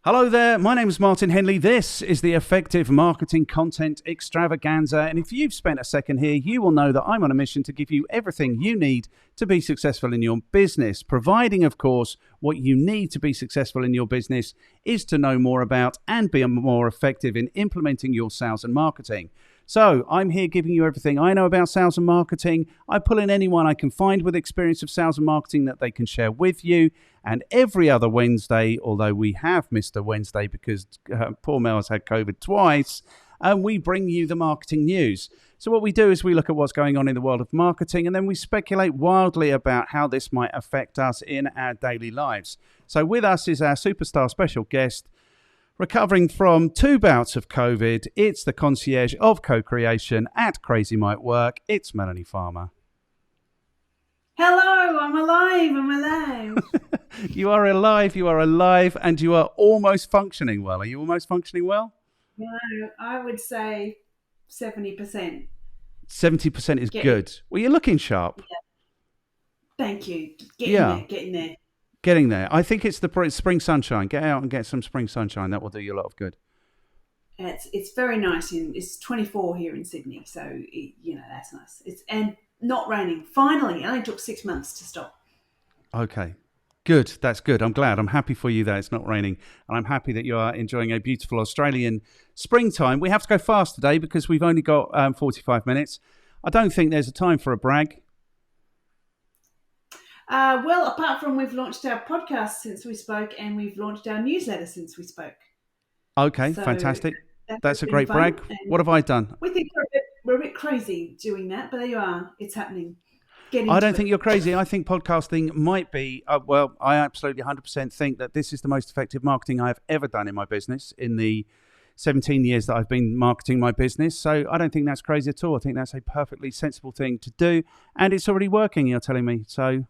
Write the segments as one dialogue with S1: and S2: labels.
S1: Hello there, my name is Martin Henley. This is the Effective Marketing Content Extravaganza. And if you've spent a second here, you will know that I'm on a mission to give you everything you need to be successful in your business, providing, of course, what you need to be successful in your business is to know more about and be more effective in implementing your sales and marketing. So I'm here giving you everything I know about sales and marketing. I pull in anyone I can find with experience of sales and marketing that they can share with you. And every other Wednesday, although we have missed a Wednesday because poor Mel has had COVID twice, we bring you the marketing news. So what we do is we look at what's going on in the world of marketing, and then we speculate wildly about how this might affect us in our daily lives. So with us is our superstar special guest, recovering from 2 bouts of COVID. It's the concierge of co-creation at Crazy Might Work. It's Melanie Farmer.
S2: Hello, I'm alive.
S1: You are alive, and you are almost functioning well. Are you almost functioning well?
S2: No, I would say 70%.
S1: 70% is good. Well, you're looking sharp.
S2: Yeah. Thank you. Getting there.
S1: Getting there. I think it's the spring sunshine. Get out and get some spring sunshine. That will do you a lot of good.
S2: It's very nice. It's 24 here in Sydney, so that's nice. And not raining. Finally, it only took 6 months to stop.
S1: Okay. Good. That's good. I'm glad. I'm happy for you that it's not raining. And I'm happy that you are enjoying a beautiful Australian springtime. We have to go fast today because we've only got 45 minutes. I don't think there's a time for a brag.
S2: Well, apart from we've launched our podcast since we spoke and we've launched our newsletter since we spoke.
S1: Okay, so fantastic. That's a great brag. What have I done?
S2: We think we're a bit crazy doing that, but there you are. It's happening.
S1: I don't think you're crazy. I think podcasting might be, I absolutely 100% think that this is the most effective marketing I've ever done in my business in the 17 years that I've been marketing my business. So I don't think that's crazy at all. I think that's a perfectly sensible thing to do. And it's already working, you're telling me. So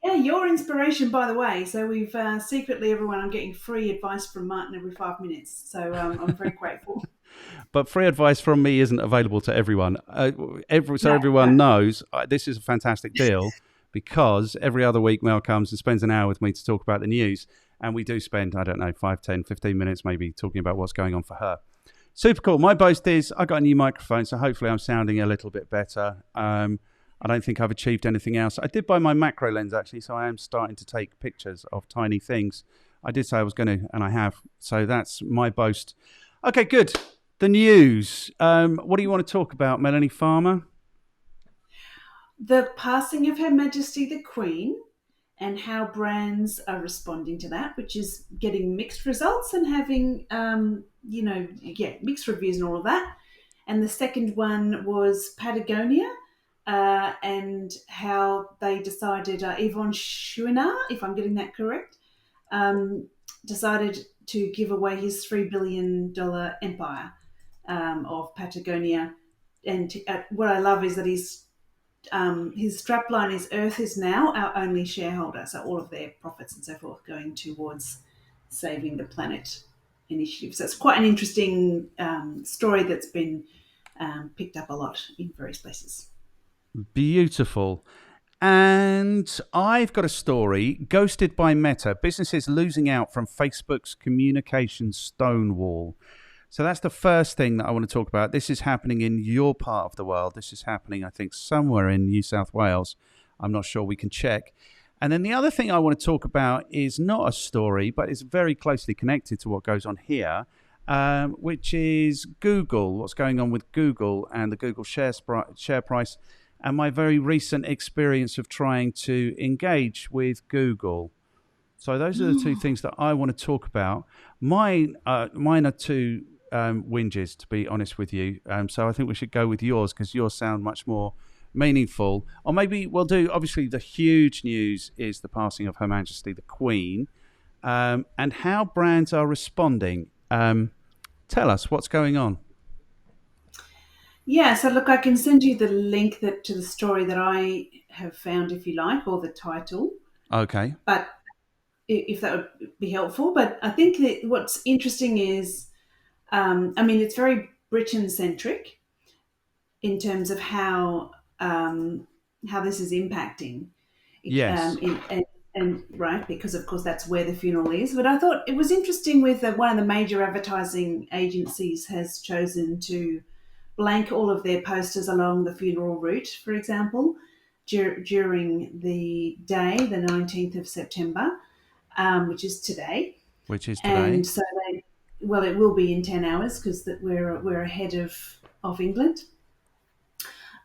S2: yeah, your inspiration, by the way. So we've secretly, everyone, I'm getting free advice from Martin every 5 minutes. So I'm very grateful.
S1: But free advice from me isn't available to everyone. Everyone knows this is a fantastic deal because every other week Mel comes and spends an hour with me to talk about the news. And we do spend, 5, 10, 15 minutes maybe talking about what's going on for her. Super cool. My boast is I got a new microphone, so hopefully I'm sounding a little bit better. I don't think I've achieved anything else. I did buy my macro lens, actually, so I am starting to take pictures of tiny things. I did say I was going to, and I have. So that's my boast. Okay, good. The news. What do you want to talk about, Melanie Farmer?
S2: The passing of Her Majesty the Queen and how brands are responding to that, which is getting mixed results and having, mixed reviews and all of that. And the second one was Patagonia and how they decided, Yvon Chouinard, if I'm getting that correct, decided to give away his $3 billion empire of Patagonia. And what I love is that his strapline is "Earth is now our only shareholder." So all of their profits and so forth going towards saving the planet initiative. So it's quite an interesting story that's been picked up a lot in various places.
S1: Beautiful. And I've got a story, ghosted by Meta, businesses losing out from Facebook's communication stonewall. So that's the first thing that I want to talk about. This is happening in your part of the world. This is happening, I think, somewhere in New South Wales. I'm not sure. We can check. And then the other thing I want to talk about is not a story, but it's very closely connected to what goes on here, which is Google, what's going on with Google and the Google share price, and my very recent experience of trying to engage with Google. So those are the two things that I want to talk about. Mine are two whinges, to be honest with you. So I think we should go with yours because yours sound much more meaningful. Or maybe we'll do, obviously, the huge news is the passing of Her Majesty the Queen and how brands are responding. Tell us what's going on.
S2: Yeah, so look, I can send you the link to the story that I have found, if you like, or the title.
S1: Okay.
S2: But if that would be helpful. But I think that what's interesting is, it's very Britain-centric in terms of how this is impacting.
S1: Yes.
S2: and right, because of course that's where the funeral is. But I thought it was interesting with one of the major advertising agencies has chosen to blank all of their posters along the funeral route, for example, during the day, the 19th of September, which is today.
S1: which is
S2: And
S1: today.
S2: so they, well, it will be in 10 hours because that we're ahead of England.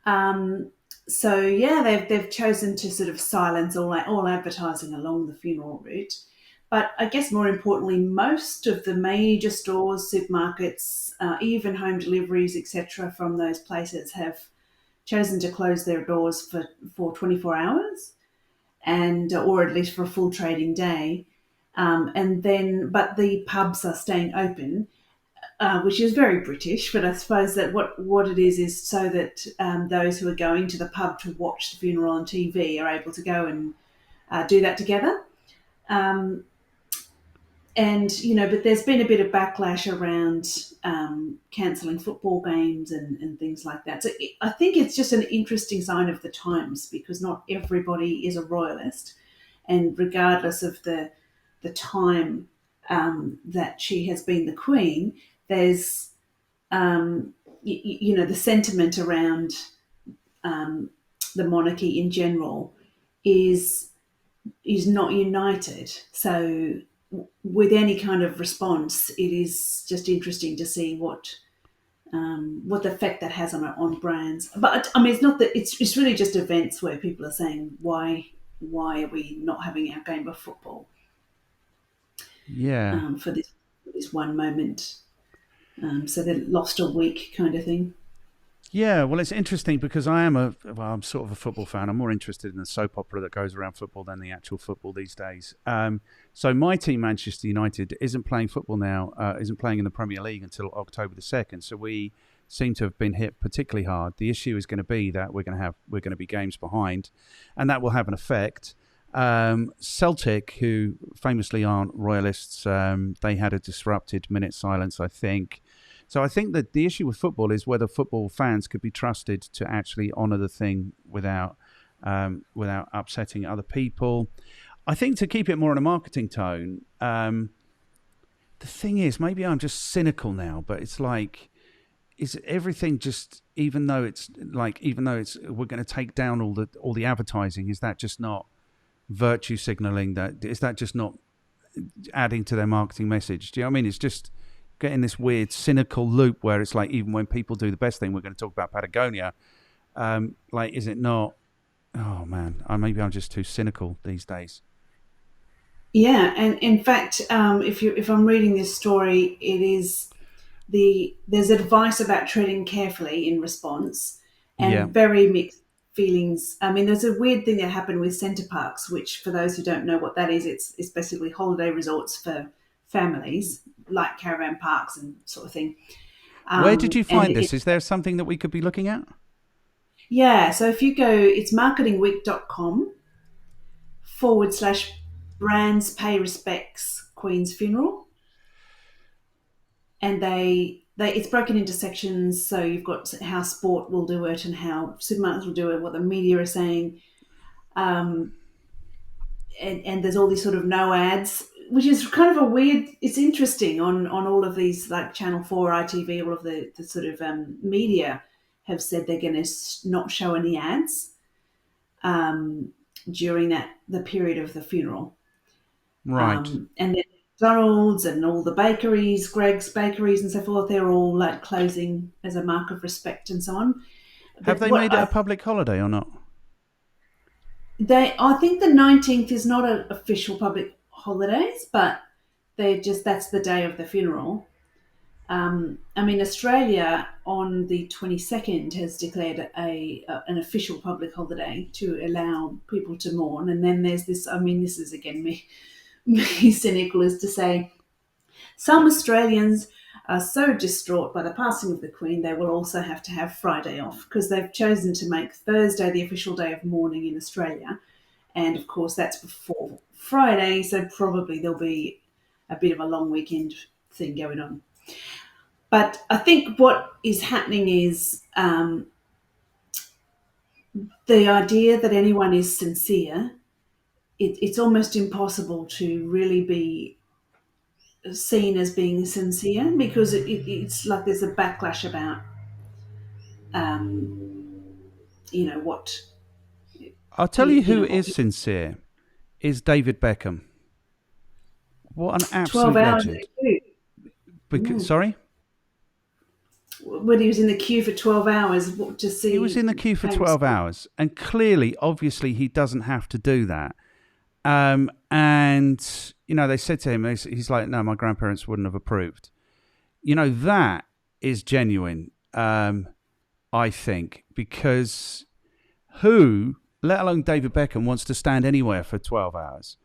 S2: Um, so yeah, they've chosen to sort of silence all advertising along the funeral route. But I guess more importantly, most of the major stores, supermarkets, even home deliveries, etc., from those places have chosen to close their doors for 24 hours, and or at least for a full trading day. And then, but the pubs are staying open, which is very British. But I suppose that what it is so that those who are going to the pub to watch the funeral on TV are able to go and do that together. Um, and but there's been a bit of backlash around cancelling football games and things like that. So I think it's just an interesting sign of the times because not everybody is a royalist, and regardless of the time that she has been the queen, there's the sentiment around um, the monarchy in general is not united. So with any kind of response, it is just interesting to see what the effect that has on brands. But I mean, it's not that it's really just events where people are saying why are we not having our game of football
S1: Yeah.
S2: for this one moment? So they lost a week kind of thing.
S1: Yeah, well, it's interesting because I'm sort of a football fan. I'm more interested in the soap opera that goes around football than the actual football these days. So my team, Manchester United, isn't playing football now, isn't playing in the Premier League until October the 2nd. So we seem to have been hit particularly hard. The issue is going to be that we're going to be games behind, and that will have an effect. Celtic, who famously aren't royalists, they had a disrupted minute silence, I think. So I think that the issue with football is whether football fans could be trusted to actually honour the thing without upsetting other people. I think to keep it more in a marketing tone, the thing is, maybe I'm just cynical now, but it's like, is everything just even though it's we're going to take down all the advertising? Is that just not virtue signaling? That is that just not adding to their marketing message? Do you know what I mean? It's just getting this weird cynical loop where it's like even when people do the best thing, we're going to talk about Patagonia. Like, is it not? Oh man, maybe I'm just too cynical these days.
S2: Yeah, and in fact, if I'm reading this story, it is there's advice about treading carefully in response,
S1: Yeah.
S2: and very mixed feelings. I mean, there's a weird thing that happened with centre parks, which for those who don't know what that is, it's basically holiday resorts for families, like caravan parks and sort of thing.
S1: Where did you
S2: And
S1: find this? Is there something that we could be looking at?
S2: yeah, so if you go, it's marketingweek.com/brands pay respects Queen's funeral, and they it's broken into sections. So you've got how sport will do it and how supermarkets will do it, what the media are saying, um, and there's all these sort of no ads, which is kind of a weird. It's interesting on all of these like Channel 4, ITV, all of the sort of media have said they're going to not show any ads um, during the period of the funeral.
S1: Right.
S2: And then McDonald's and all the bakeries, Greg's bakeries and so forth, they're all like closing as a mark of respect and so on.
S1: Have
S2: But
S1: they
S2: what
S1: made it a public holiday or not?
S2: I think the 19th is not an official public holidays, but that's the day of the funeral. I mean, Australia on the 22nd has declared an official public holiday to allow people to mourn. And then there's this, I mean, this is again me cynical as to say some Australians are so distraught by the passing of the Queen, they will also have to have Friday off because they've chosen to make Thursday the official day of mourning in Australia. And of course, that's before Friday, so probably there'll be a bit of a long weekend thing going on. But I think what is happening is the idea that anyone is sincere it's almost impossible to really be seen as being sincere because it's like there's a backlash about what
S1: I'll tell you
S2: you
S1: who
S2: know what
S1: is sincere is David Beckham. What an
S2: 12
S1: absolute
S2: hours in the
S1: legend.
S2: queue.
S1: Sorry?
S2: When he was in the queue for 12 hours to
S1: He was
S2: see
S1: in the queue for
S2: James
S1: 12
S2: Bond.
S1: hours. And clearly, obviously, he doesn't have to do that. And, they said to him, he's like, no, my grandparents wouldn't have approved. That is genuine, I think, because who, let alone David Beckham, wants to stand anywhere for 12 hours?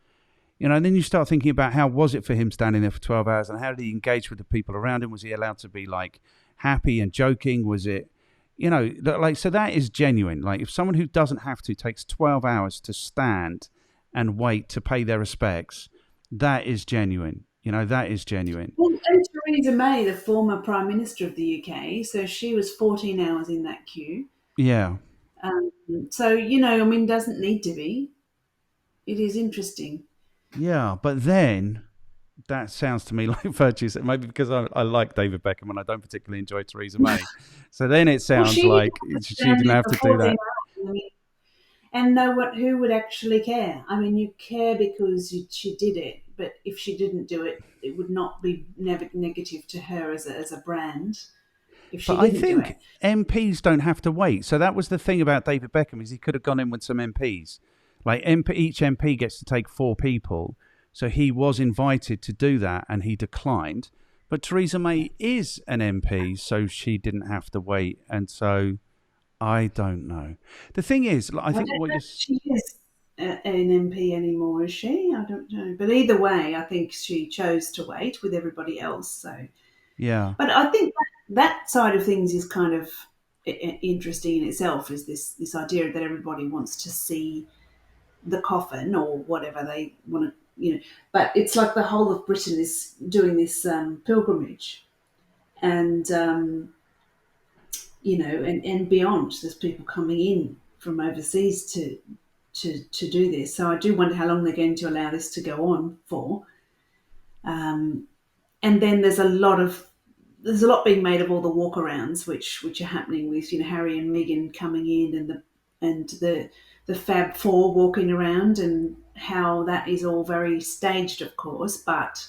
S1: And then you start thinking about how was it for him standing there for 12 hours and how did he engage with the people around him? Was he allowed to be like happy and joking? Was it, so that is genuine. Like if someone who doesn't have to takes 12 hours to stand and wait to pay their respects, that is genuine. That is genuine.
S2: Well, and Theresa May, the former Prime Minister of the UK, so she was 14 hours in that queue.
S1: Yeah.
S2: So, doesn't need to be. It is interesting.
S1: Yeah. But then that sounds to me like virtues. Maybe because I like David Beckham and I don't particularly enjoy Theresa May. So then it
S2: Well,
S1: sounds
S2: she didn't
S1: like
S2: have to
S1: she
S2: stand
S1: didn't
S2: there
S1: have
S2: for
S1: to do
S2: 14
S1: that.
S2: hours. And who would actually care? I mean, you care because she did it, but if she didn't do it, it would not be negative to her as a brand if
S1: But
S2: she
S1: I
S2: didn't do
S1: think
S2: it.
S1: MPs don't have to wait. So that was the thing about David Beckham is he could have gone in with some MPs. Like each MP gets to take 4 people. So he was invited to do that and he declined. But Theresa May is an MP, so she didn't have to wait. And so I don't know. The thing is, I
S2: I
S1: think
S2: don't
S1: what
S2: know
S1: you're...
S2: if she is an MP anymore, is she? I don't know. But either way, I think she chose to wait with everybody else. So,
S1: Yeah.
S2: but I think that side of things is kind of interesting in itself. Is this idea that everybody wants to see the coffin or whatever they want to, But it's like the whole of Britain is doing this pilgrimage, and and beyond. There's people coming in from overseas to do this. So I do wonder how long they're going to allow this to go on for. And then there's a lot being made of all the walkarounds which are happening with Harry and Meghan coming in and the Fab Four walking around and how that is all very staged, of course, but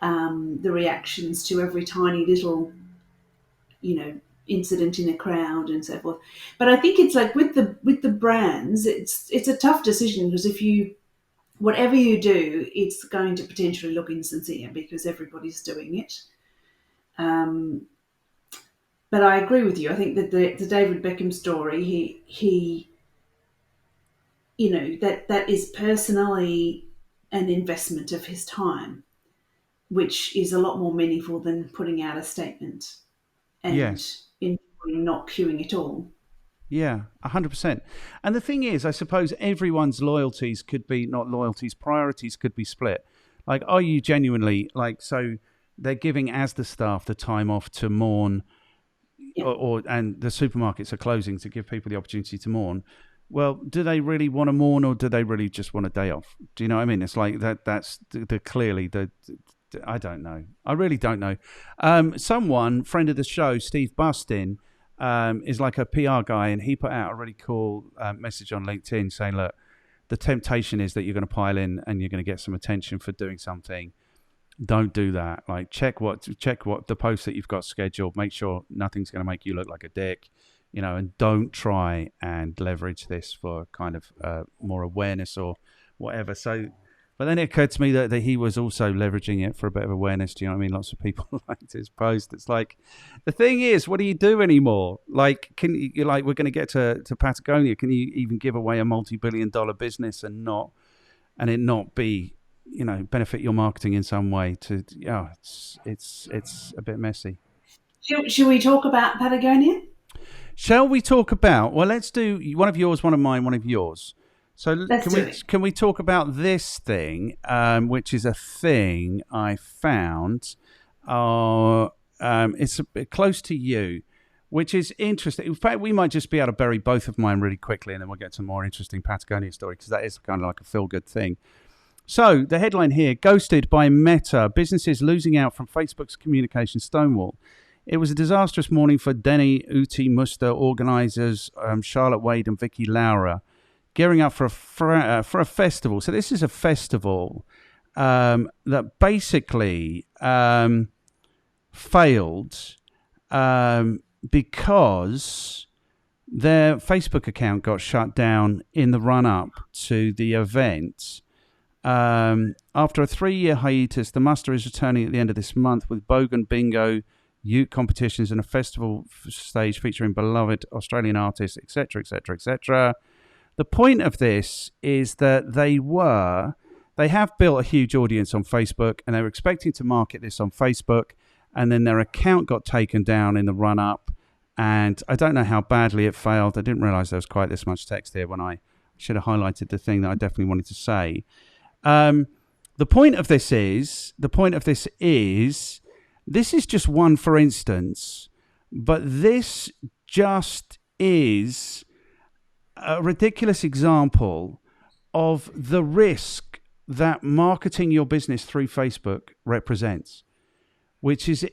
S2: the reactions to every tiny little incident in a crowd and so forth. But I think it's like with the brands, it's a tough decision because if you whatever you do, it's going to potentially look insincere because everybody's doing it. Um, but I agree with you. I think that the David Beckham story, he that is personally an investment of his time, which is a lot more meaningful than putting out a statement and
S1: Yes.
S2: enjoying not queuing at all.
S1: Yeah, 100%. And the thing is, I suppose everyone's loyalties could be not loyalties, priorities could be split. Like, are you genuinely like so? They're giving as the staff the time off to mourn,
S2: Yeah.
S1: and the supermarkets are closing to give people the opportunity to mourn. Well, do they really want to mourn, or do they really just want a day off? Do you know what I mean? It's like that. That's the clearly the. I don't know. I really don't know. Someone, friend of the show, Steve Bustin, is like a PR guy, and he put out a really cool message on LinkedIn saying, look, the temptation is that you're going to pile in and you're going to get some attention for doing something. Don't do that. Like check what the posts that you've got scheduled. Make sure nothing's going to make you look like a dick, and don't try and leverage this for kind of more awareness or whatever. So, but then it occurred to me that he was also leveraging it for a bit of awareness. Do you know what I mean? Lots of people liked his post. It's like, the thing is, what do you do anymore? Like, we're going to get to Patagonia. Can you even give away a multi-billion-dollar business and it not be, benefit your marketing in some way? It's a bit messy.
S2: Should we talk about Patagonia?
S1: Shall we talk about? Well, let's do one of yours, one of mine, one of yours. So
S2: Let's do it.
S1: can we talk about this thing, which is a thing I found? It's a bit close to you, which is interesting. In fact, we might just be able to bury both of mine really quickly, and then we'll get to a more interesting Patagonia story, because that is kind of like a feel-good thing. So the headline here, ghosted by Meta, businesses losing out from Facebook's communication stonewall. It was a disastrous morning for Denny Uti Muster organisers, Charlotte Wade and Vicky Laura, gearing up for a festival. So this is a festival that basically failed because their Facebook account got shut down in the run-up to the event. After a 3-year hiatus, the muster is returning at the end of this month with Bogan Bingo, Ute competitions, and a festival stage featuring beloved Australian artists, etc., etc., etc. The point of this is that they have built a huge audience on Facebook, and they were expecting to market this on Facebook, and then their account got taken down in the run-up, and I don't know how badly it failed. I didn't realise there was quite this much text here when I should have highlighted the thing that I definitely wanted to say. The point of this is, this is just one for instance, but this just is a ridiculous example of the risk that marketing your business through Facebook represents, which is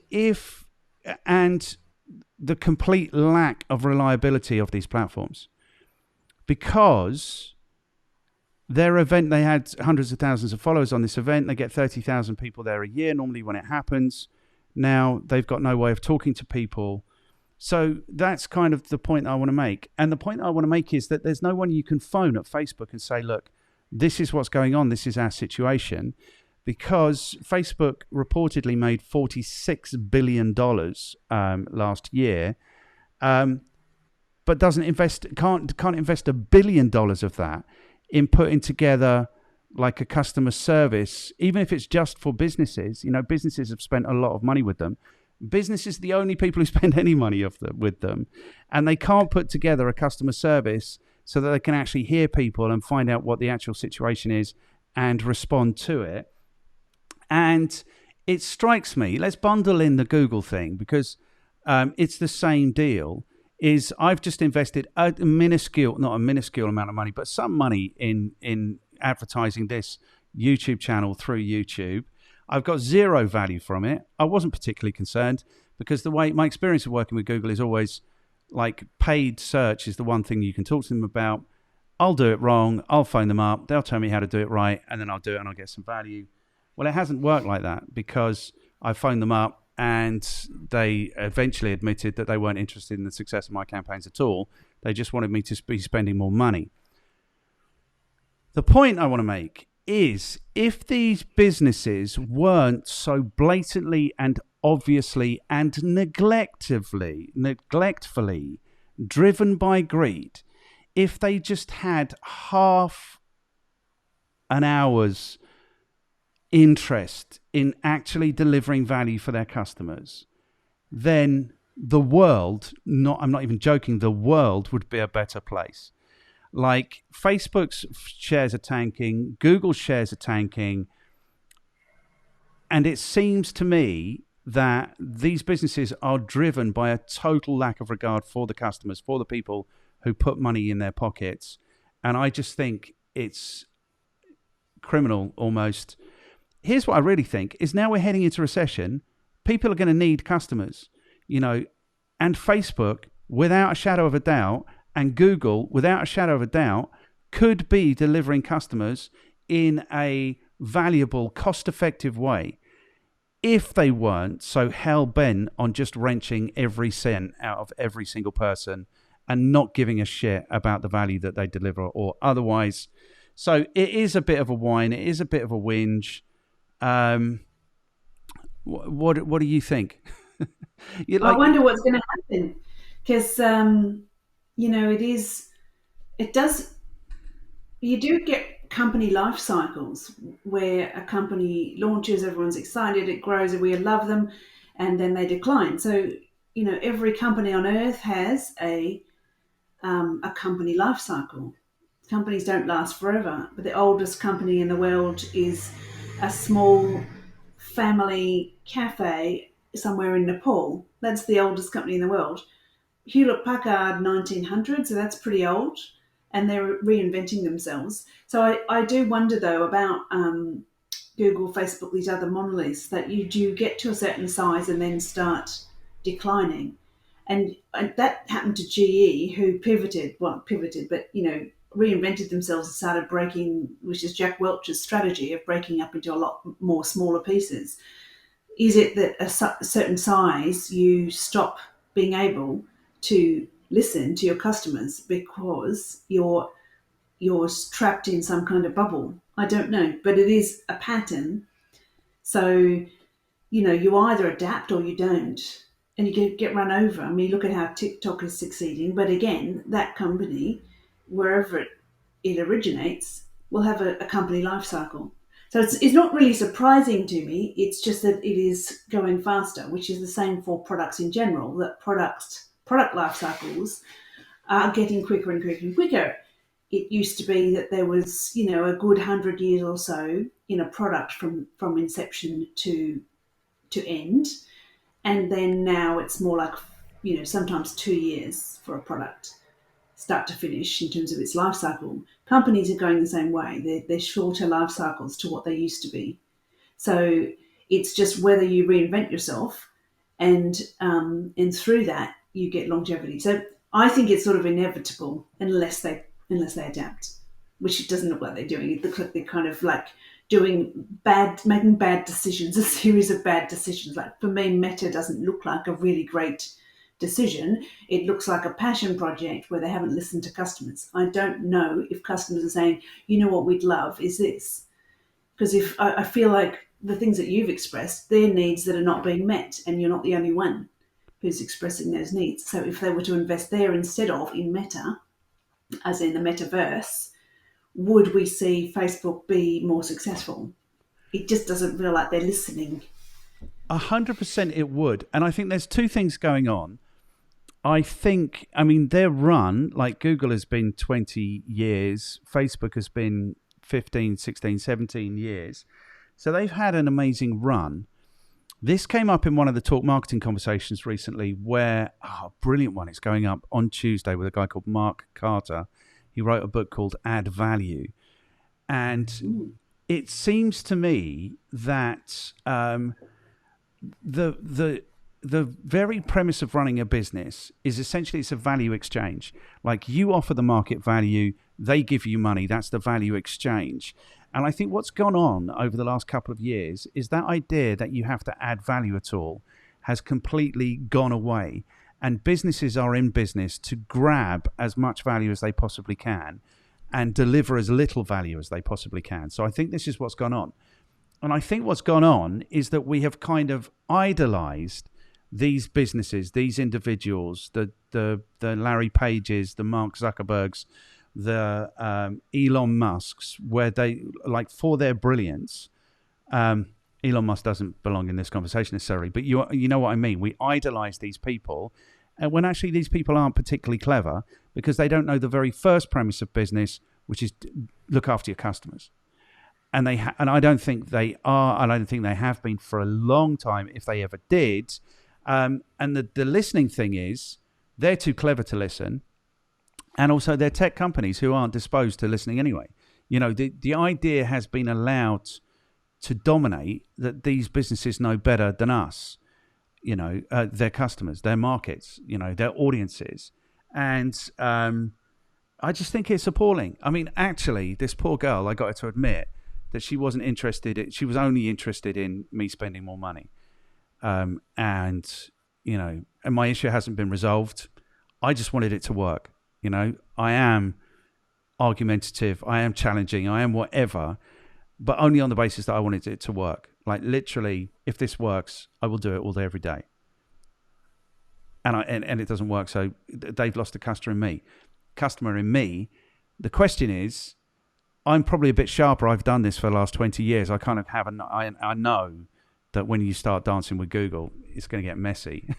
S1: and the complete lack of reliability of these platforms. Because their event, they had hundreds of thousands of followers on this event. They get 30,000 people there a year normally when it happens. Now they've got no way of talking to people. So that's kind of the point I want to make. And the point I want to make is that there's no one you can phone at Facebook and say, look, this is what's going on. This is our situation. Because Facebook reportedly made $46 billion last year, but can't invest $1 billion of that in putting together like a customer service, even if it's just for businesses. You know, businesses have spent a lot of money with them. Businesses are the only people who spend any money with them, and they can't put together a customer service so that they can actually hear people and find out what the actual situation is and respond to it. And it strikes me, let's bundle in the Google thing, because it's the same deal, is I've just invested not a minuscule amount of money, but some money in advertising this YouTube channel through YouTube. I've got zero value from it. I wasn't particularly concerned, because the way my experience of working with Google is always like paid search is the one thing you can talk to them about. I'll do it wrong. I'll phone them up. They'll tell me how to do it right, and then I'll do it and I'll get some value. Well, it hasn't worked like that, because I phoned them up and they eventually admitted that they weren't interested in the success of my campaigns at all. They just wanted me to be spending more money. The point I want to make is, if these businesses weren't so blatantly and obviously and neglectfully driven by greed, if they just had half an hour's interest in actually delivering value for their customers, then the world, I'm not even joking, the world would be a better place. Like, Facebook's shares are tanking, Google's shares are tanking, and it seems to me that these businesses are driven by a total lack of regard for the customers, for the people who put money in their pockets. And I just think it's criminal almost. Here's what I really think is, now we're heading into recession, people are going to need customers, you know, and Facebook, without a shadow of a doubt, and Google, without a shadow of a doubt, could be delivering customers in a valuable, cost-effective way if they weren't so hell-bent on just wrenching every cent out of every single person and not giving a shit about the value that they deliver or otherwise. So it is a bit of a whine. It is a bit of a whinge. What do you think?
S2: I wonder what's going to happen, because you do get company life cycles where a company launches, everyone's excited, it grows, and we love them, and then they decline. So every company on earth has a company life cycle. Companies don't last forever, but the oldest company in the world is a small family cafe somewhere in Nepal. That's the oldest company in the world. Hewlett Packard 1900, so that's pretty old, and they're reinventing themselves. So I do wonder though about Google, Facebook, these other monoliths that you do get to a certain size and then start declining. And that happened to GE, who pivoted, but reinvented themselves and started breaking, which is Jack Welch's strategy of breaking up into a lot more smaller pieces. Is it that a certain size you stop being able to listen to your customers because you're trapped in some kind of bubble? I don't know, but it is a pattern. So you either adapt or you don't, and you get run over. I mean, look at how TikTok is succeeding, but again, that company, wherever it originates, will have a company life cycle. So it's not really surprising to me. It's just that it is going faster, which is the same for products in general. That product life cycles are getting quicker and quicker and quicker. It used to be that there was, a good 100 years or so in a product from inception to end, and then now it's more like sometimes 2 years for a product start to finish in terms of its life cycle. Companies are going the same way. They're shorter life cycles to what they used to be. So it's just whether you reinvent yourself, and through that you get longevity. So I think it's sort of inevitable unless they adapt, which it doesn't look like they're doing. It looks like they're kind of like making bad decisions, a series of bad decisions. Like for me, Meta doesn't look like a really great decision. It looks like a passion project where they haven't listened to customers. I don't know if customers are saying, what we'd love is this. Because if I feel like the things that you've expressed, they're needs that are not being met, and you're not the only one who's expressing those needs. So if they were to invest there instead of in Meta, as in the metaverse, would we see Facebook be more successful? It just doesn't feel like they're listening.
S1: 100% it would. And I think there's two things going on. Their run, like Google has been 20 years, Facebook has been 15, 16, 17 years. So they've had an amazing run. This came up in one of the Talk Marketing conversations recently where, a brilliant one, it's going up on Tuesday with a guy called Mark Carter. He wrote a book called Add Value. And it seems to me that the very premise of running a business is essentially it's a value exchange. Like you offer the market value, they give you money. That's the value exchange. And I think what's gone on over the last couple of years is that idea that you have to add value at all has completely gone away. And businesses are in business to grab as much value as they possibly can and deliver as little value as they possibly can. So I think this is what's gone on. And I think what's gone on is that we have kind of idolized these businesses, these individuals, the Larry Pages, the Mark Zuckerbergs, the Elon Musks, where they, like, for their brilliance, Elon Musk doesn't belong in this conversation necessarily, but you know what I mean. We idolize these people, when actually these people aren't particularly clever because they don't know the very first premise of business, which is look after your customers. And and I don't think they are, and I don't think they have been for a long time, if they ever did. And the listening thing is they're too clever to listen. And also they're tech companies who aren't disposed to listening anyway. The idea has been allowed to dominate that these businesses know better than us, their customers, their markets, their audiences. And I just think it's appalling. I mean, actually, this poor girl, I got her to admit that she wasn't interested. She was only interested in me spending more money. And my issue hasn't been resolved. I just wanted it to work. I am argumentative, I am challenging, I am whatever, but only on the basis that I wanted it to work. Like literally, if this works, I will do it all day, every day. And it doesn't work, so they've lost a customer in me. The question is, I'm probably a bit sharper. I've done this for the last 20 years. I kind of have I know that when you start dancing with Google, it's going to get messy.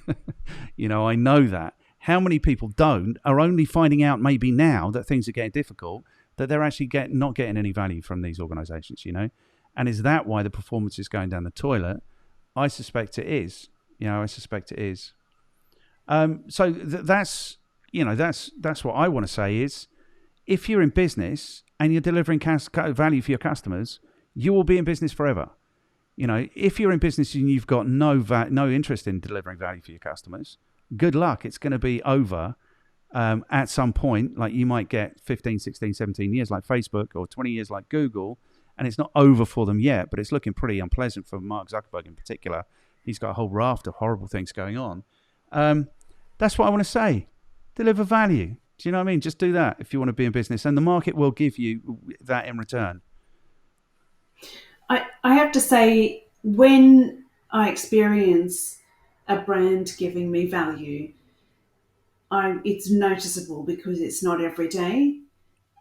S1: I know that. How many people are only finding out maybe now that things are getting difficult, that they're actually not getting any value from these organizations, And is that why the performance is going down the toilet? I suspect it is. I suspect it is. That's that's what I want to say is, if you're in business and you're delivering value for your customers, you will be in business forever. If you're in business and you've got no interest in delivering value for your customers, good luck. It's going to be over at some point. Like, you might get 15, 16, 17 years like Facebook, or 20 years like Google, and it's not over for them yet, but it's looking pretty unpleasant for Mark Zuckerberg in particular. He's got a whole raft of horrible things going on. That's what I want to say. Deliver value. Do you know what I mean? Just do that if you want to be in business, and the market will give you that in return.
S2: I have to say, when I experience a brand giving me value, it's noticeable because it's not every day.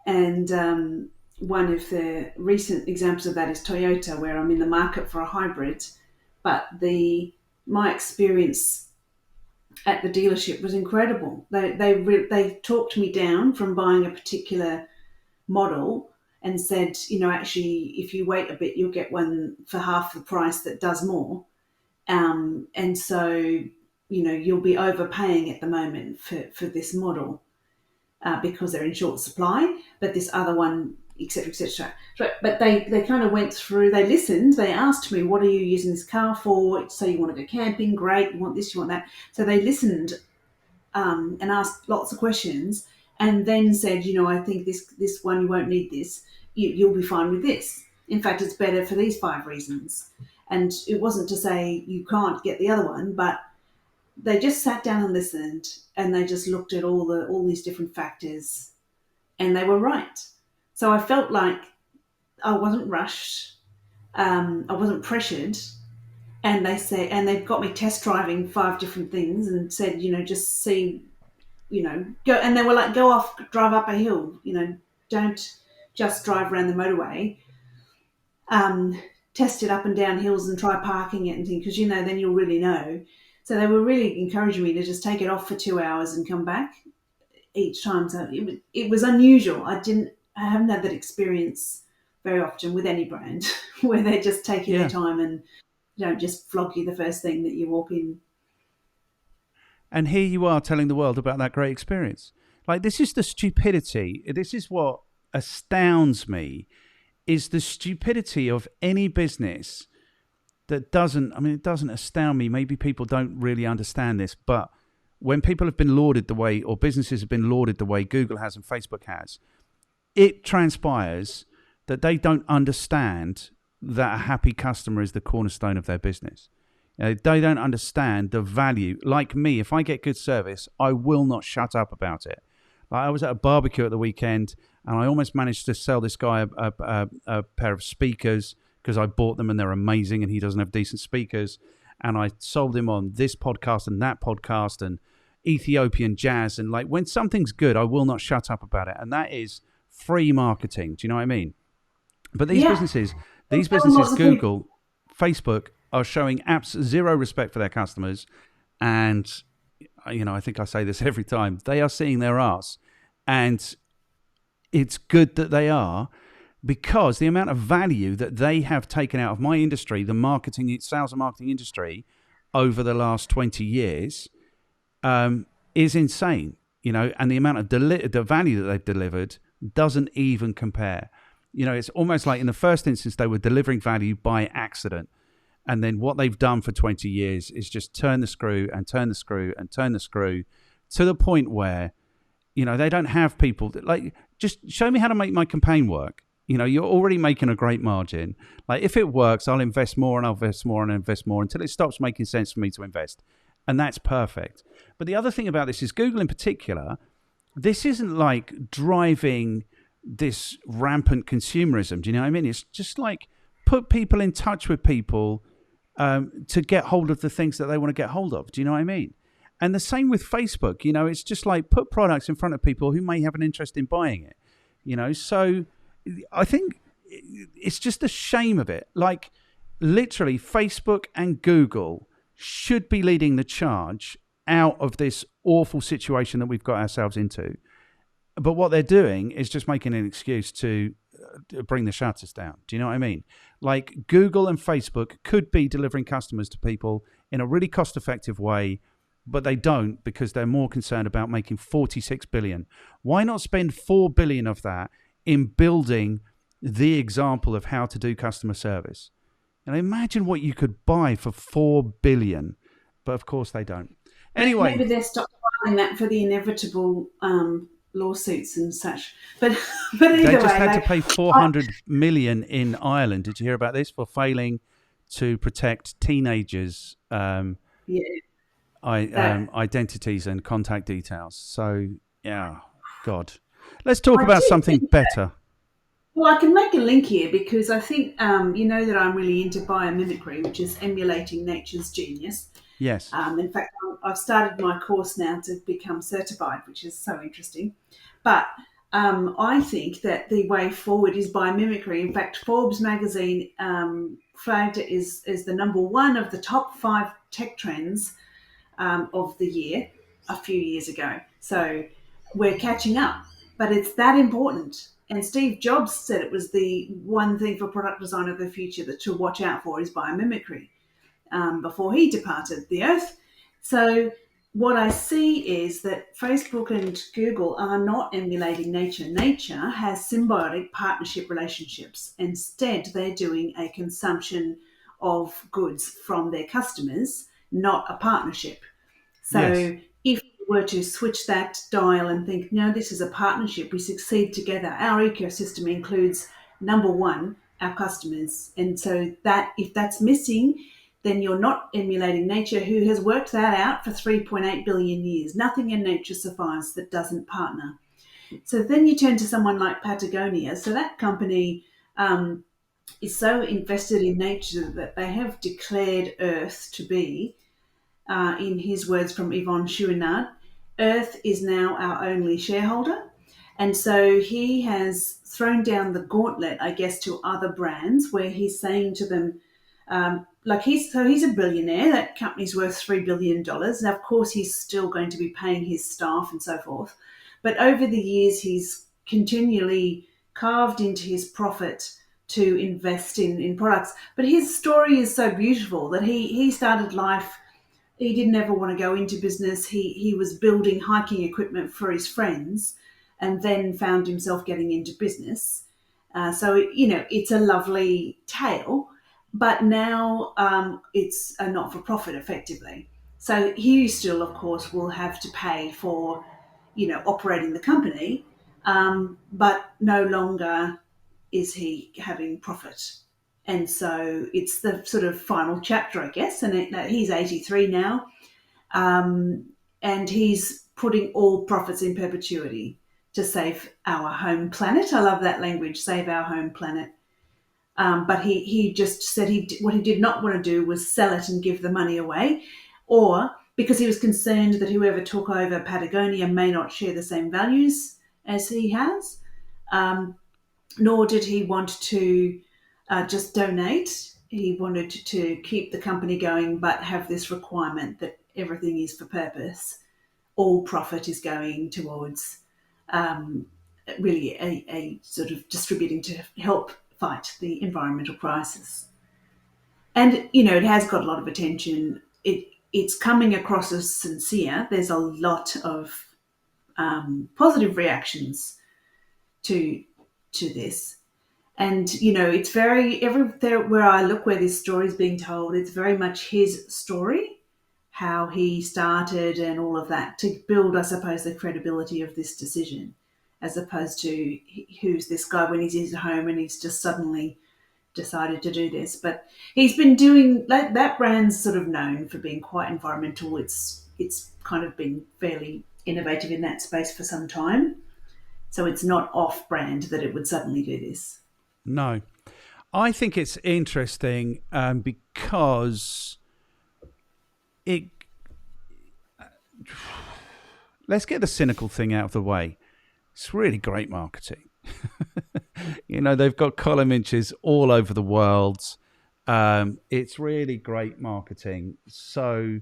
S2: And one of the recent examples of that is Toyota, where I'm in the market for a hybrid, but my experience at the dealership was incredible. They talked me down from buying a particular model and said, actually, if you wait a bit, you'll get one for half the price that does more. And so, you'll be overpaying at the moment for this model because they're in short supply, but this other one, etc., etc. But they kind of went through, they listened, they asked me, what are you using this car for? So you want to go camping? Great. You want this, you want that. So they listened and asked lots of questions, and then said, I think this one, you won't need this. You'll be fine with this. In fact, it's better for these 5 reasons. And it wasn't to say you can't get the other one, but they just sat down and listened, and they just looked at all these different factors, and they were right. So I felt like I wasn't rushed, I wasn't pressured, and they've got me test driving 5 different things and said, just see, go. And they were like, go off, drive up a hill, don't just drive around the motorway. Test it up and down hills and try parking it and things, because then you'll really know. So they were really encouraging me to just take it off for 2 hours and come back each time. So it was unusual. I haven't had that experience very often with any brand where they're just taking their time and don't just flog you the first thing that you walk in.
S1: And here you are telling the world about that great experience. Like, this is the stupidity. This is what astounds me, is the stupidity of any business that doesn't, it doesn't astound me. Maybe people don't really understand this, but when people have been lauded the way, or businesses have been lauded the way Google has and Facebook has, it transpires that they don't understand that a happy customer is the cornerstone of their business. They don't understand the value. Like me, if I get good service, I will not shut up about it. Like, I was at a barbecue at the weekend, and I almost managed to sell this guy a pair of speakers, because I bought them and they're amazing, and he doesn't have decent speakers. And I sold him on this podcast and that podcast and Ethiopian jazz. And like, when something's good, I will not shut up about it. And that is free marketing. Do you know what I mean? But these businesses, Google, Facebook, are showing zero respect for their customers. And, I think I say this every time, they are seeing their arse. And it's good that they are, because the amount of value that they have taken out of my industry, the sales and marketing industry, over the last 20 years is insane, and the amount of the value that they've delivered doesn't even compare. It's almost like in the first instance, they were delivering value by accident. And then what they've done for 20 years is just turn the screw and turn the screw and turn the screw, to the point where, they don't have people that, like, just show me how to make my campaign work. You're already making a great margin. Like, if it works, I'll invest more and I'll invest more and invest more until it stops making sense for me to invest. And that's perfect. But the other thing about this is, Google in particular, this isn't like driving this rampant consumerism. Do you know what I mean? It's just like, put people in touch with people to get hold of the things that they want to get hold of. Do you know what I mean? And the same with Facebook. It's just like, put products in front of people who may have an interest in buying it. So I think it's just a shame of it. Like, literally, Facebook and Google should be leading the charge out of this awful situation that we've got ourselves into. But what they're doing is just making an excuse to bring the shutters down. Do you know what I mean? Like, Google and Facebook could be delivering customers to people in a really cost-effective way but they don't because they're more concerned about making 46 billion. Why not spend 4 billion of that in building the example of how to do customer service? And imagine what you could buy for 4 billion, but of course they don't. Anyway,
S2: maybe they're stockpiling that for the inevitable lawsuits and such. But either
S1: they just
S2: way,
S1: had to pay 400 million in Ireland. Did you hear about this? For failing to protect teenagers' identities and contact details. So, yeah, God. Let's talk about something better.
S2: Well, I can make a link here because I think you know that I'm really into biomimicry, which is emulating nature's genius.
S1: Yes.
S2: In fact, I've started my course now to become certified, which is so interesting. But I think that the way forward is biomimicry. In fact, Forbes magazine flagged it as the number one of the top 5 tech trends of the year a few years ago. So we're catching up, but it's that important. And Steve Jobs said it was the one thing for product design of the future that to watch out for is biomimicry before he departed the earth. So what I see is that Facebook and Google are not emulating nature. Nature has symbiotic partnership relationships. Instead, they're doing a consumption of goods from their customers, not a partnership. So if we were to switch that dial and think, no, this is a partnership, we succeed together. Our ecosystem includes, number one, our customers. And so that if that's missing, then you're not emulating nature, who has worked that out for 3.8 billion years. Nothing in nature survives that doesn't partner. So then you turn to someone like Patagonia. So that company is so invested in nature that they have declared Earth to be, in his words from Yvonne Chouinard, Earth is now our only shareholder. And so he has thrown down the gauntlet, I guess, to other brands where he's saying to them, he's a billionaire. That company's worth $3 billion. Now, of course, he's still going to be paying his staff and so forth. But over the years, he's continually carved into his profit to invest in products. But his story is so beautiful that he started life. He didn't ever want to go into business. He was building hiking equipment for his friends and then found himself getting into business. So, it's a lovely tale. But now it's a not-for-profit, effectively. So he still, of course, will have to pay for, operating the company, but no longer is he having profit. And so it's the sort of final chapter, I guess. And he's 83 now, and he's putting all profits in perpetuity to save our home planet. I love that language, save our home planet. But he just said what he did not want to do was sell it and give the money away, or because he was concerned that whoever took over Patagonia may not share the same values as he has, nor did he want to just donate. He wanted to keep the company going, but have this requirement that everything is for purpose. All profit is going towards really a sort of distributing to help fight the environmental crisis. And, it has got a lot of attention. It's coming across as sincere. There's a lot of positive reactions to this. And, it's everywhere where I look where this story is being told, it's very much his story, how he started and all of that to build, I suppose, the credibility of this decision, as opposed to who's this guy when he's at home and he's just suddenly decided to do this. But he's been doing that brand's sort of known for being quite environmental. It's kind of been fairly innovative in that space for some time. So it's not off-brand that it would suddenly do this.
S1: No. I think it's interesting because let's get the cynical thing out of the way. It's really great marketing. They've got column inches all over the world. It's really great marketing. So,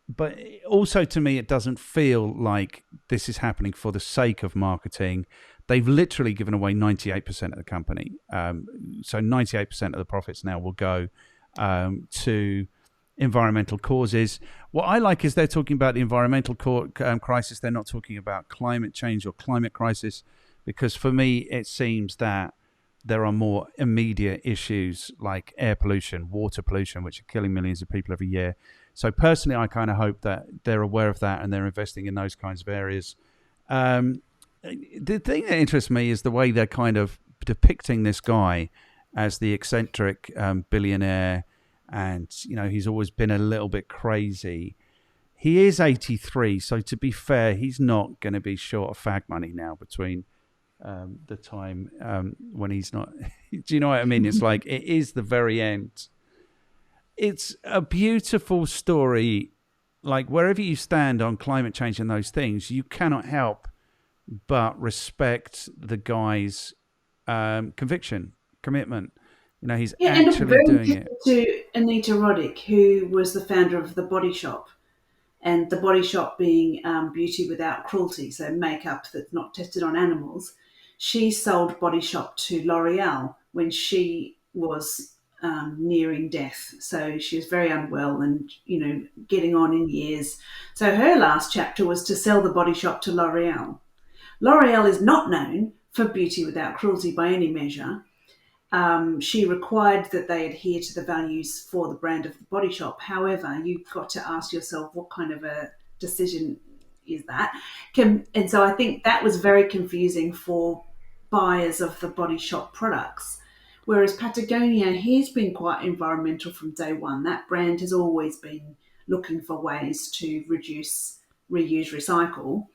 S1: but also to me, it doesn't feel like this is happening for the sake of marketing. They've literally given away 98% of the company. So 98% of the profits now will go to environmental causes. what I like is they're talking about the environmental crisis. They're not talking about climate change or climate crisis, because for me, it seems that there are more immediate issues like air pollution, water pollution, which are killing millions of people every year. So personally, I kind of hope that they're aware of that and they're investing in those kinds of areas. The thing that interests me is the way they're kind of depicting this guy as the eccentric billionaire, and he's always been a little bit crazy. He is 83, so to be fair, he's not going to be short of fag money now between the time when he's not. Do you know what I mean? It's like it is the very end. It's a beautiful story. Like wherever you stand on climate change and those things, you cannot help but respect the guy's conviction, commitment. He's actually doing it.
S2: To Anita Roddick, who was the founder of the Body Shop, and the Body Shop being beauty without cruelty, so makeup that's not tested on animals. She sold Body Shop to L'Oreal when she was nearing death. So she was very unwell and, getting on in years. So her last chapter was to sell the Body Shop to L'Oreal. L'Oreal is not known for beauty without cruelty by any measure. She required that they adhere to the values for the brand of the Body Shop. However, you've got to ask yourself, what kind of a decision is that? And so I think that was very confusing for buyers of the Body Shop products. Whereas Patagonia, he's been quite environmental from day one. That brand has always been looking for ways to reduce, reuse, recycle.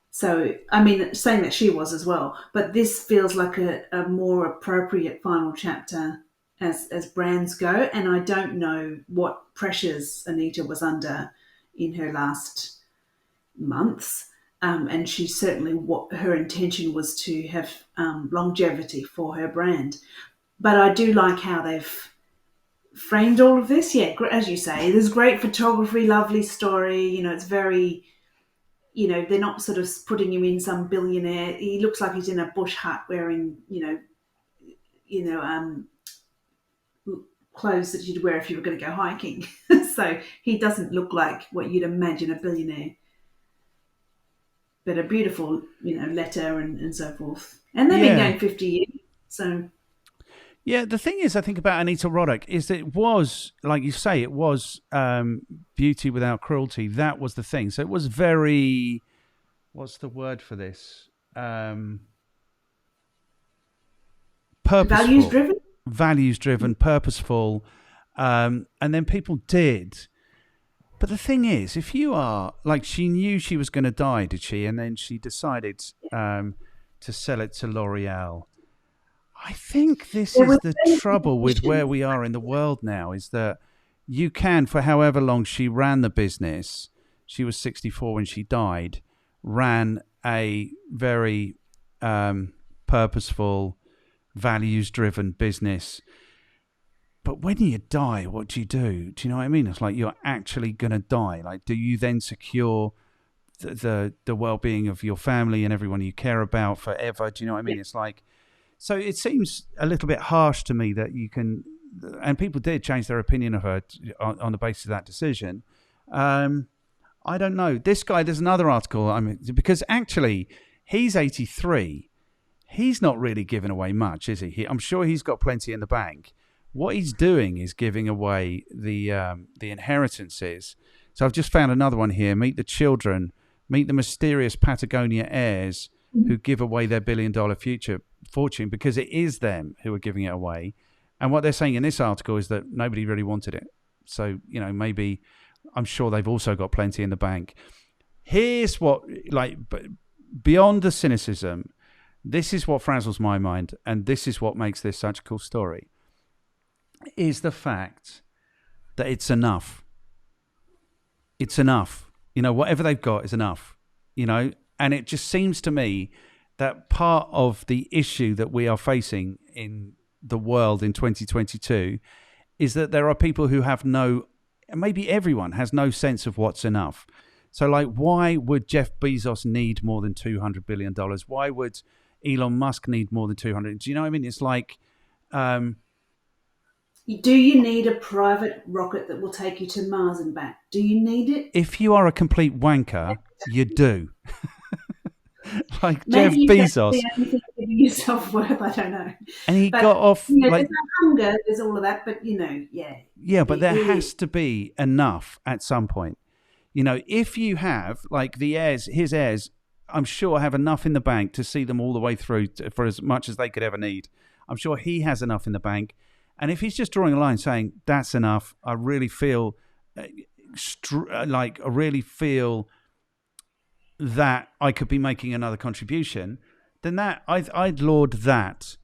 S2: So, I mean, saying that she was as well, but this feels like a more appropriate final chapter as brands go. And I don't know what pressures Anita was under in her last months. And she certainly, what her intention was to have longevity for her brand. But I do like how they've framed all of this. Yeah, as you say, there's great photography, lovely story. It's very... they're not sort of putting him in some billionaire. He looks like he's in a bush hut wearing, clothes that you'd wear if you were going to go hiking. So he doesn't look like what you'd imagine a billionaire. But a beautiful, letter and so forth. And they've been going 50 years. So...
S1: Yeah, the thing is, I think about Anita Roddick is that it was, like you say, it was beauty without cruelty. That was the thing. So it was very, what's the word for this? Purposeful. Values-driven, purposeful. And then people did. But the thing is, if you are, like she knew she was going to die, did she? And then she decided to sell it to L'Oreal. I think this is the trouble with where we are in the world now, is that you can, for however long she ran the business, she was 64 when she died, ran a very purposeful, values-driven business. But when you die, what do you do? Do you know what I mean? It's like you're actually going to die. Like, do you then secure the well-being of your family and everyone you care about forever? Do you know what I mean? It's like... So it seems a little bit harsh to me that you can, and people did change their opinion of her on the basis of that decision. I don't know. This guy, there's another article, because actually he's 83. He's not really giving away much, is he? I'm sure he's got plenty in the bank. What he's doing is giving away the inheritances. So I've just found another one here. Meet the children. Meet the mysterious Patagonia heirs who give away their billion-dollar fortune, because it is them who are giving it away. And what they're saying in this article is that nobody really wanted it. So, maybe, I'm sure they've also got plenty in the bank. Here's what, beyond the cynicism, this is what frazzles my mind, and this is what makes this such a cool story, is the fact that it's enough. It's enough. Whatever they've got is enough, and it just seems to me that part of the issue that we are facing in the world in 2022 is that there are people who have maybe everyone has no sense of what's enough. So, why would Jeff Bezos need more than $200 billion? Why would Elon Musk need more than 200? Do you know what I mean? It's like,
S2: Do you need a private rocket that will take you to Mars and back? Do you need it?
S1: If you are a complete wanker, you do. Like Jeff
S2: Maybe that's the
S1: Bezos,
S2: only thing giving you self worth. I don't know,
S1: and he
S2: but
S1: got off
S2: there's
S1: like,
S2: no hunger, there's all of that. But yeah,
S1: yeah, but there
S2: he
S1: has to be enough at some point. If you have like the heirs, his heirs, I'm sure have enough in the bank to see them all the way through for as much as they could ever need. I'm sure he has enough in the bank. And if he's just drawing a line saying, that's enough, I really feel I really feel that I could be making another contribution, then I'd laud that.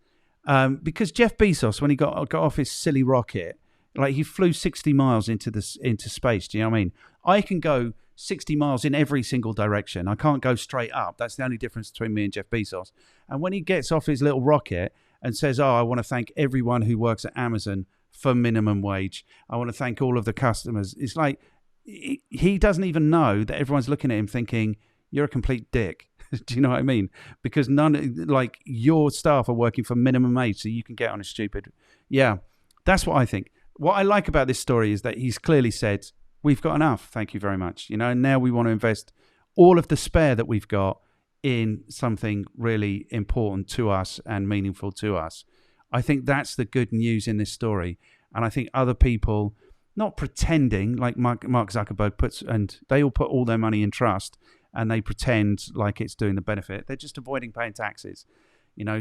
S1: Because Jeff Bezos, when he got off his silly rocket, like he flew 60 miles into space. Do you know what I mean? I can go 60 miles in every single direction. I can't go straight up. That's the only difference between me and Jeff Bezos. And when he gets off his little rocket and says, "Oh, I want to thank everyone who works at Amazon for minimum wage. I want to thank all of the customers." It's like he doesn't even know that everyone's looking at him thinking, "You're a complete dick." Do you know what I mean? Because like your staff are working for minimum wage, so you can get on a stupid. Yeah, that's what I think. What I like about this story is that he's clearly said, we've got enough, thank you very much. And now we want to invest all of the spare that we've got in something really important to us and meaningful to us. I think that's the good news in this story. And I think other people, not pretending like Mark Zuckerberg puts, and they all put all their money in trust and they pretend like it's doing the benefit. They're just avoiding paying taxes.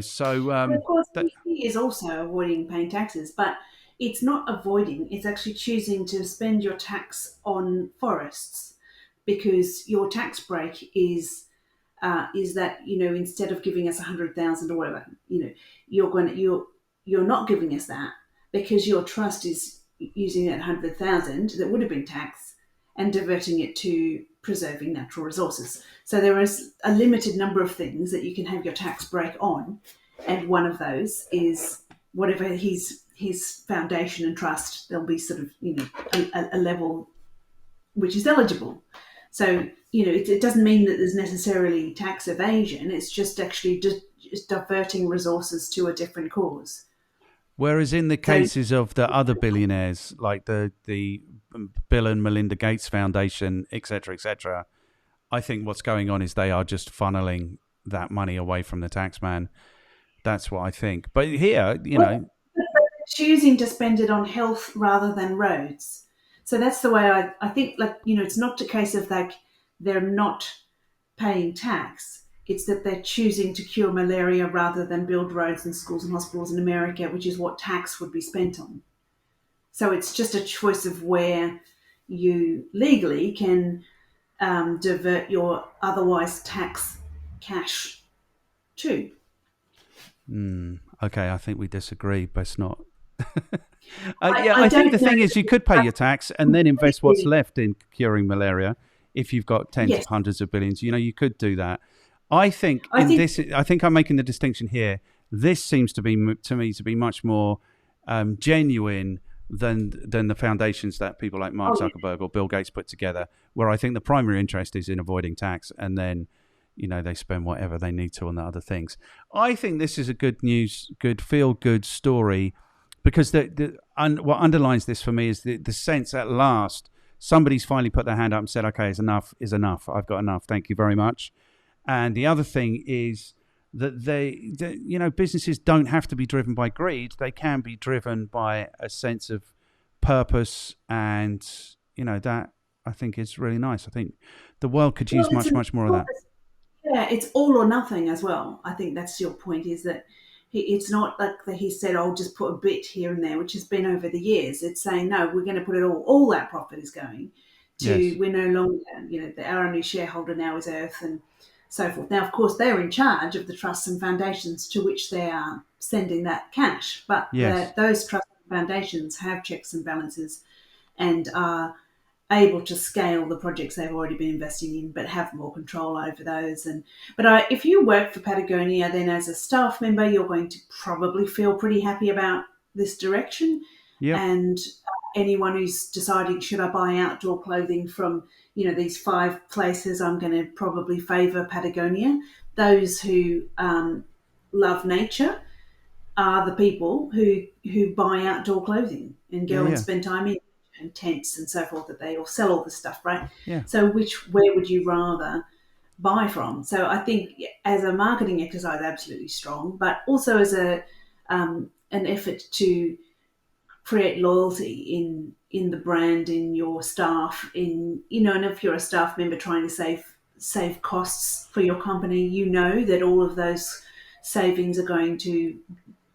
S1: So
S2: Well, of course, he is also avoiding paying taxes, but it's not avoiding, it's actually choosing to spend your tax on forests because your tax break is that, instead of giving us 100,000 or whatever, you're not giving us that because your trust is using that 100,000 that would have been taxed and diverting it to preserving natural resources. So there is a limited number of things that you can have your tax break on, and one of those is whatever his foundation and trust. There'll be sort of a level which is eligible. So it doesn't mean that there's necessarily tax evasion. It's just actually just diverting resources to a different cause.
S1: whereas in the
S2: So
S1: cases of the other billionaires, like the Bill and Melinda Gates Foundation, etc., I think what's going on is they are just funneling that money away from the taxman. That's what I think. But here,
S2: choosing to spend it on health rather than roads. So that's the way I think, it's not a case of like they're not paying tax. It's that they're choosing to cure malaria rather than build roads and schools and hospitals in America, which is what tax would be spent on. So it's just a choice of where you legally can divert your otherwise tax cash to.
S1: okay, I think we disagree, but it's not. Yeah,
S2: I
S1: I think
S2: don't
S1: the
S2: know.
S1: thing is you could pay your tax and then invest what's left in curing malaria. If you've got tens
S2: Yes,
S1: of hundreds of billions, you could do that. I think
S2: I think
S1: I think I'm making the distinction here. This seems to be to me to be much more genuine than the foundations that people like Mark
S2: oh, yeah.
S1: Zuckerberg or Bill Gates put together, where I think the primary interest is in avoiding tax, and then they spend whatever they need to on the other things. I think this is a good feel good story, because what underlines this for me is the sense at last somebody's finally put their hand up and said, "Okay, is enough. I've got enough. Thank you very much." And the other thing is that businesses don't have to be driven by greed. They can be driven by a sense of purpose, and that I think is really nice. I think the world could
S2: Well,
S1: use much more of that.
S2: yeah, it's all or nothing as well. I think that's your point. Is that it's not like that he said, "I'll just put a bit here and there," which has been over the years. It's saying, "No, we're going to put it all. All that profit is going to.
S1: Yes.
S2: We're no longer, our only shareholder now is Earth and so forth." Now, of course, they're in charge of the trusts and foundations to which they are sending that cash, but
S1: Yes.
S2: those trusts and foundations have checks and balances and are able to scale the projects they've already been investing in, but have more control over those. If you work for Patagonia, then as a staff member, you're going to probably feel pretty happy about this direction.
S1: Yep.
S2: And anyone who's deciding, should I buy outdoor clothing from these 5 places, I'm going to probably favour Patagonia. Those who love nature are the people who buy outdoor clothing and
S1: Yeah,
S2: go and
S1: yeah,
S2: spend time in and tents and so forth, that they all sell all this stuff, right?
S1: yeah.
S2: So where would you rather buy from? So I think as a marketing exercise, absolutely strong, but also as an effort to create loyalty in the brand, in your staff, in and if you're a staff member trying to save costs for your company, that all of those savings are going to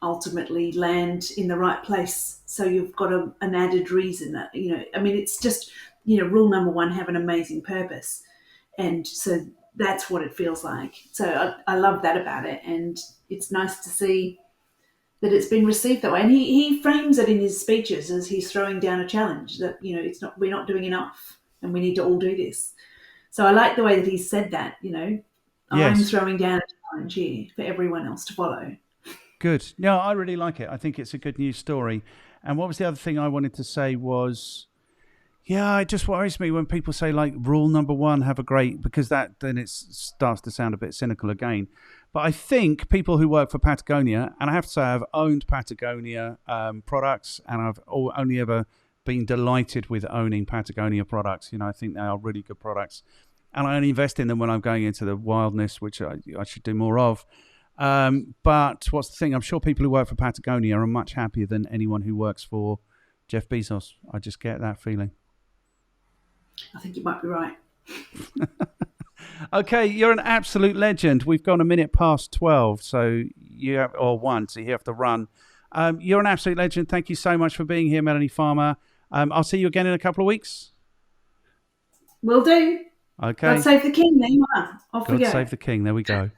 S2: ultimately land in the right place. So you've got an added reason that, I mean, it's just, rule number one, have an amazing purpose. And so that's what it feels like. So I love that about it. And it's nice to see that it's been received that way. And he frames it in his speeches as he's throwing down a challenge that, we're not doing enough and we need to all do this. So I like the way that he said that, I'm
S1: Yes.
S2: throwing down a challenge here for everyone else to follow.
S1: Good. No, I really like it. I think it's a good news story. And what was the other thing I wanted to say was, yeah, it just worries me when people say like rule number one, have a great, because that then it starts to sound a bit cynical again. But I think people who work for Patagonia, and I have to say I've owned Patagonia products, and I've only ever been delighted with owning Patagonia products. I think they are really good products, and I only invest in them when I'm going into the wildness, which I should do more of. But what's the thing? I'm sure people who work for Patagonia are much happier than anyone who works for Jeff Bezos. I just get that feeling.
S2: I think you might be right.
S1: Okay, you're an absolute legend. We've gone a minute past 12, so or 1, so you have to run. You're an absolute legend. Thank you so much for being here, Melanie Farmer. I'll see you again in a couple of weeks.
S2: Will do. God
S1: Okay.
S2: save the king. There you are. Off we
S1: God
S2: go.
S1: save the king. There we go.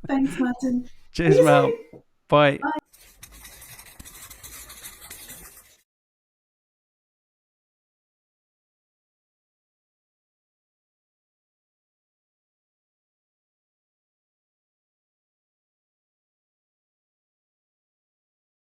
S2: Thanks, Martin. See
S1: Cheers,
S2: you
S1: Mel.
S2: soon.
S1: Bye.
S2: Bye.